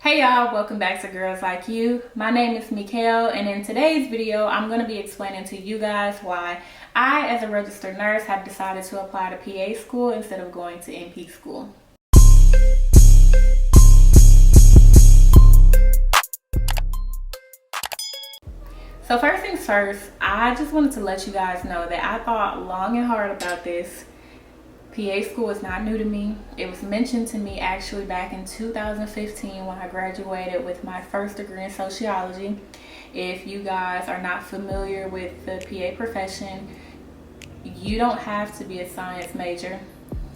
Hey y'all, welcome back to Girls Like You. My name is Mikael, and in today's video, I'm going to be explaining to you guys why I, as a registered nurse, have decided to apply to PA school instead of going to NP school. So first things first, I just wanted to let you guys know that I thought long and hard about this. PA school is not new to me. It was mentioned to me actually back in 2015 when I graduated with my first degree in sociology. If you guys are not familiar with the PA profession, you don't have to be a science major.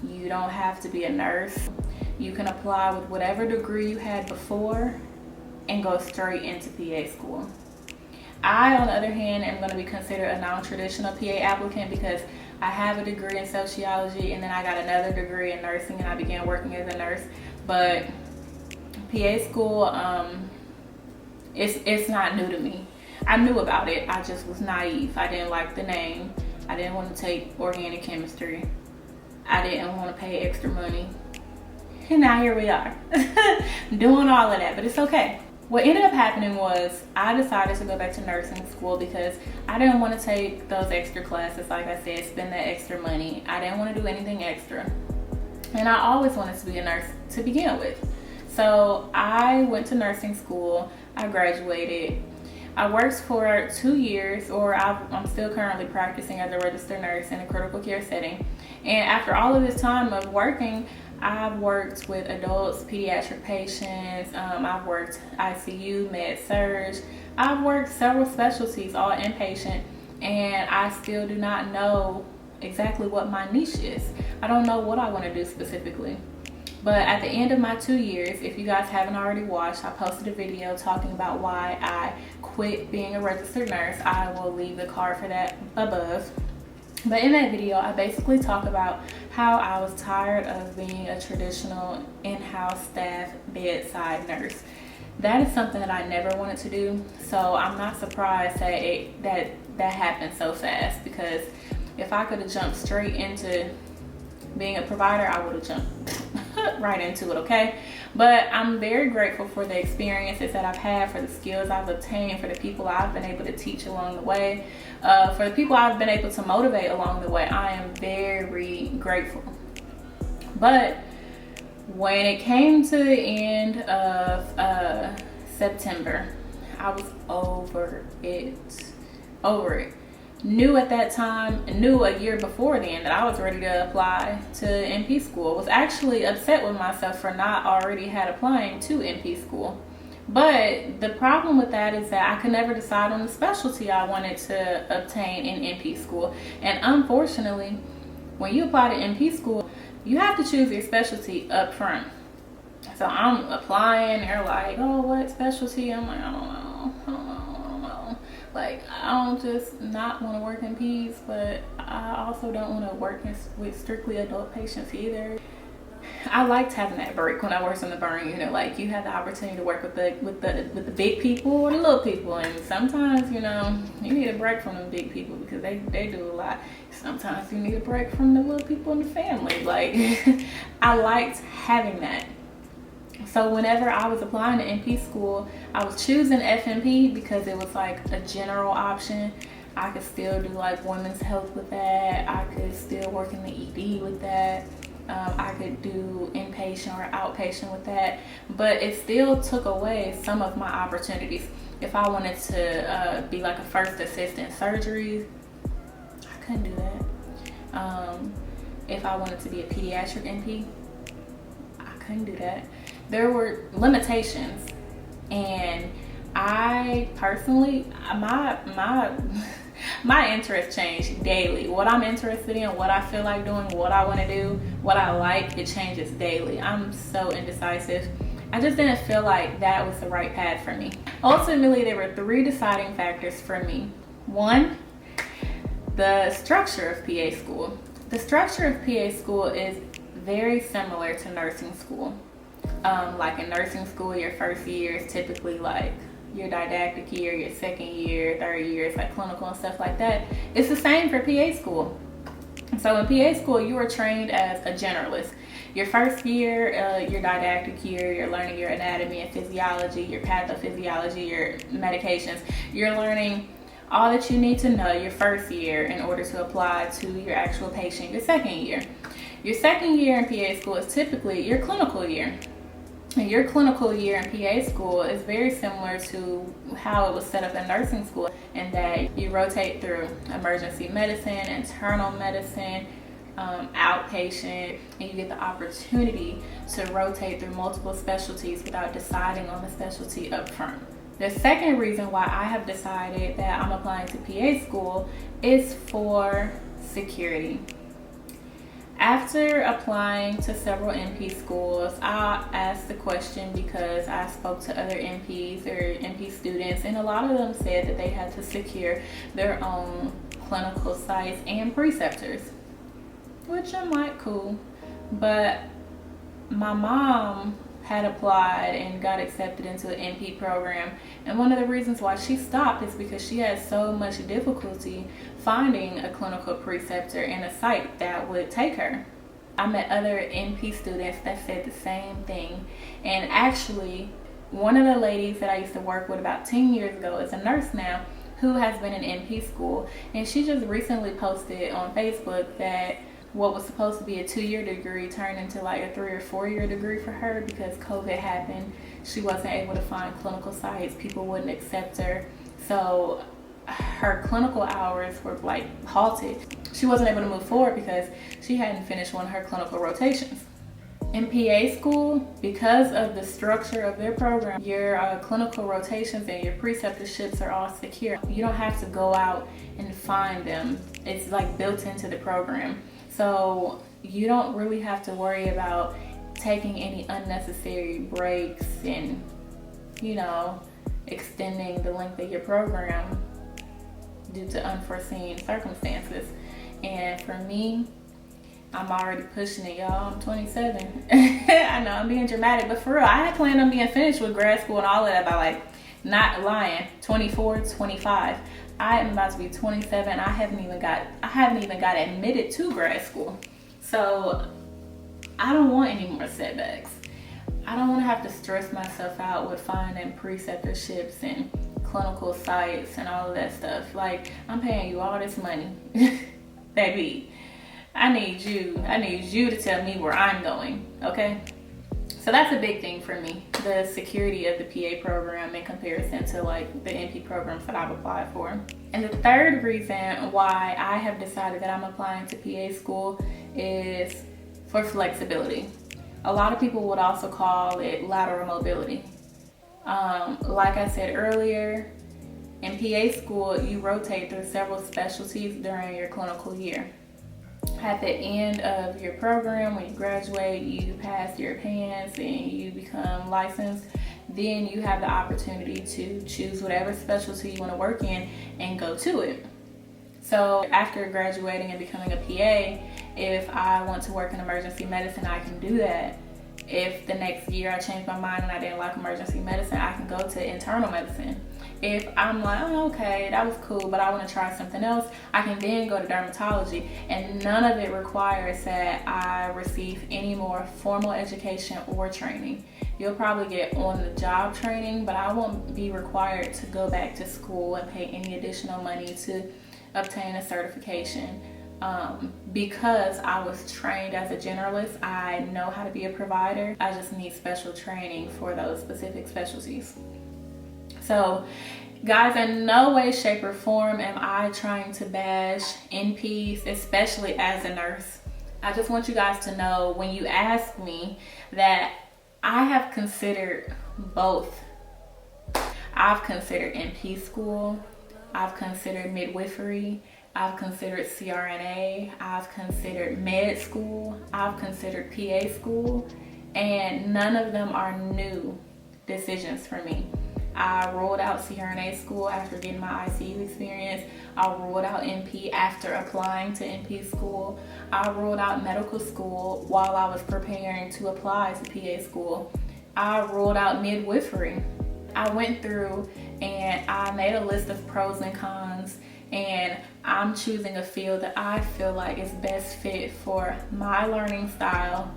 You don't have to be a nurse. You can apply with whatever degree you had before and go straight into PA school. I, on the other hand, am going to be considered a non-traditional PA applicant because I have a degree in sociology and then I got another degree in nursing and I began working as a nurse. But PA school, it's not new to me. I knew about it. I just was naive. I didn't like the name. I didn't want to take organic chemistry. I didn't want to pay extra money. And now here we are doing all of that, but it's okay. What ended up happening was I decided to go back to nursing school because I didn't want to take those extra classes, like I said, spend that extra money. I didn't want to do anything extra. And I always wanted to be a nurse to begin with. So I went to nursing school, I graduated. I worked for 2 years, or I'm still currently practicing as a registered nurse in a critical care setting. And after all of this time of working, I've worked with adults, pediatric patients, I've worked ICU, med surg. I've worked several specialties, all inpatient, and I still do not know exactly what my niche is. I don't know what I want to do specifically. But at the end of my 2 years, if you guys haven't already watched, I posted a video talking about why I quit being a registered nurse. I will leave the card for that above. But in that video, I basically talk about how I was tired of being a traditional in-house staff bedside nurse. That is something that I never wanted to do. So I'm not surprised that that happened so fast, because if I could have jumped straight into being a provider, I would have jumped right into it, okay? But I'm very grateful for the experiences that I've had, for the skills I've obtained, for the people I've been able to teach along the way, for the people I've been able to motivate along the way. I am very grateful. But when it came to the end of September, I was over it. Knew at that time, knew a year before then, that I was ready to apply to NP school. Was actually upset with myself for not already had applying to NP school. But the problem with that is that I could never decide on the specialty I wanted to obtain in NP school. And unfortunately, when you apply to NP school, you have to choose your specialty up front. So I'm applying, they're like, oh, what specialty? I'm like, I don't know. Like, I don't just not want to work in peds, but I also don't want to work with strictly adult patients either. I liked having that break when I worked in the burn unit. Like, you had the opportunity to work with the big people or the little people, and sometimes, you know, you need a break from the big people because they do a lot. Sometimes you need a break from the little people in the family. Like, I liked having that. So whenever I was applying to NP school, I was choosing FNP because it was like a general option. I could still do like women's health with that. I could still work in the ED with that. I could do inpatient or outpatient with that. But it still took away some of my opportunities. If I wanted to be like a first assistant surgery, I couldn't do that. If I wanted to be a pediatric NP, I couldn't do that. There were limitations, and I personally, my interests change daily. What I'm interested in, what I feel like doing, what I want to do, what I like, it changes daily. I'm so indecisive. I just didn't feel like that was the right path for me. Ultimately, there were 3 deciding factors for me. 1, the structure of PA school. The structure of PA school is very similar to nursing school. Like in nursing school, your first year is typically like your didactic year, your second year, third year is like clinical and stuff like that. It's the same for PA school. So in PA school, you are trained as a generalist. Your first year, your didactic year, you're learning your anatomy and physiology, your pathophysiology, your medications. You're learning all that you need to know your first year in order to apply to your actual patient your second year. Your second year in PA school is typically your clinical year. And your clinical year in PA school is very similar to how it was set up in nursing school, in that you rotate through emergency medicine, internal medicine, outpatient, and you get the opportunity to rotate through multiple specialties without deciding on the specialty up front. The second reason why I have decided that I'm applying to PA school is for security. After applying to several NP schools, I asked the question because I spoke to other NPs or NP students, and a lot of them said that they had to secure their own clinical sites and preceptors, which I'm like, cool. But my mom had applied and got accepted into an NP program, and one of the reasons why she stopped is because she had so much difficulty finding a clinical preceptor and a site that would take her. I met other NP students that said the same thing, and actually one of the ladies that I used to work with about 10 years ago is a nurse now who has been in NP school, and she just recently posted on Facebook that what was supposed to be a 2-year degree turned into like a 3 or 4-year degree for her because COVID happened. She wasn't able to find clinical sites. People wouldn't accept her. So her clinical hours were like halted. She wasn't able to move forward because she hadn't finished one of her clinical rotations. In PA school, because of the structure of their program, your clinical rotations and your preceptorships are all secure. You don't have to go out and find them. It's like built into the program. So you don't really have to worry about taking any unnecessary breaks and, you know, extending the length of your program due to unforeseen circumstances. And for me, I'm already pushing it, y'all. I'm 27. I know I'm being dramatic, but for real, I had planned on being finished with grad school and all of that by, like, not lying, 24, 25. I am about to be 27. I haven't even got admitted to grad school. So I don't want any more setbacks. I don't want to have to stress myself out with finding preceptorships and clinical sites and all of that stuff. Like, I'm paying you all this money. Baby, I need you to tell me where I'm going, okay? So that's a big thing for me, the security of the PA program in comparison to like the NP programs that I've applied for. And the third reason why I have decided that I'm applying to PA school is for flexibility. A lot of people would also call it lateral mobility. Like I said earlier, in PA school, you rotate through several specialties during your clinical year. At the end of your program, when you graduate, you pass your PANS and you become licensed, then you have the opportunity to choose whatever specialty you want to work in and go to it. So after graduating and becoming a PA, if I want to work in emergency medicine, I can do that. If the next year I change my mind and I didn't like emergency medicine, I can go to internal medicine. If I'm like, oh, okay, that was cool, but I want to try something else, I can then go to dermatology. And none of it requires that I receive any more formal education or training. You'll probably get on-the-job training, but I won't be required to go back to school and pay any additional money to obtain a certification. Because I was trained as a generalist, I know how to be a provider. I just need special training for those specific specialties. So guys, in no way, shape, or form am I trying to bash NPs, especially as a nurse. I just want you guys to know, when you ask me, that I have considered both. I've considered NP school, I've considered midwifery, I've considered CRNA, I've considered med school, I've considered PA school, and none of them are new decisions for me. I rolled out CRNA school after getting my ICU experience. I rolled out NP after applying to NP school. I rolled out medical school while I was preparing to apply to PA school. I rolled out midwifery. I went through and I made a list of pros and cons, and I'm choosing a field that I feel like is best fit for my learning style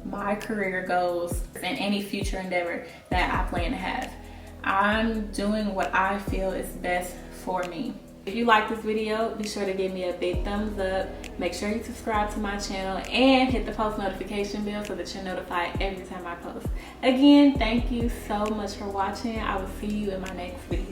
my career goals and any future endeavor that I plan to have. I'm doing what I feel is best for me. If you like this video, be sure to give me a big thumbs up. Make sure you subscribe to my channel and hit the post notification bell so that you're notified every time I post. Again, thank you so much for watching. I will see you in my next video.